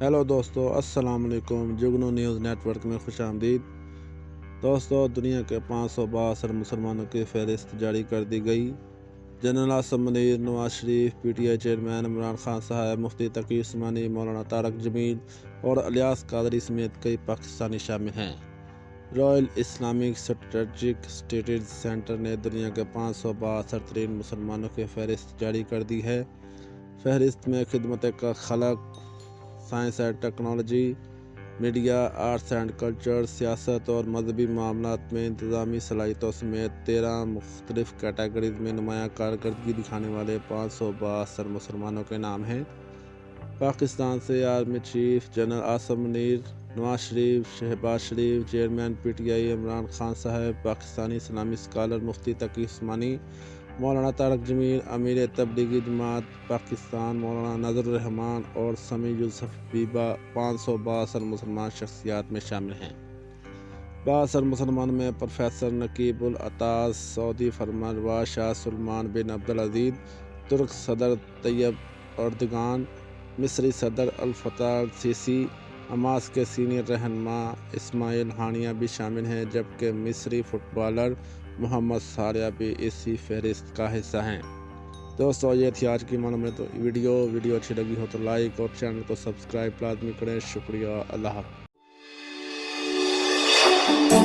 Hello دوستو، السلام علیکم۔ جگنو نیوز نیٹ ورک میں خوش آمدید۔ دوستو، دنیا کے 562 مسلمانوں کی فہرست جاری کر دی گئی۔ General Asim Munir, Nawaz Sharif, P T I chairman Imran Khan صاحب، مفتی تقی عثمانی، مولانا طارق جمیل اور الیاس قادری سمیت کئی پاکستانی شامل ہیں۔ Royal Islamic strategic studies centre نے دنیا کے 562 ترین مسلمانوں کی فہرست جاری کر دی ہے۔ فہرست میں خدمت کا خلق، science and technology, media, arts and culture, سیاست اور مذہبی معاملات میں انتظامی صلاحیتوں سمیت 13 مختلف کیٹیگریز میں نمایاں کارکردگی دکھانے والے 562 مسلمانوں کے نام ہیں۔ پاکستان سے army chief general Asim Munir, Nawaz Sharif, Shehbaz Sharif, chairman P T I Imran Khan صاحب، پاکستانی اسلامی اسکالر مفتی تقی عثمانی، مولانا طارق جمیل، امیر تبلیغی جماعت پاکستان مولانا نذر الرحمان اور سمیع یوسف بیبا 562 مسلمان شخصیات میں شامل ہیں۔ 62 مسلمانوں میں پروفیسر نقیب العطاس، سعودی فرمانروا شاہ سلمان بن عبدالعزیز، ترک صدر طیب اردگان، مصری صدر عبدالفتاح السیسی، حماس کے سینئر رہنما اسماعیل ہانیہ بھی شامل ہیں، جبکہ مصری فٹبالر محمد صالح بھی اسی فہرست کا حصہ ہیں۔ دوستو، یہ تھی آج کی معلومات۔ ویڈیو اچھی لگی ہو تو لائک اور چینل کو سبسکرائب لازمی کریں۔ شکریہ۔ اللہ حافظ۔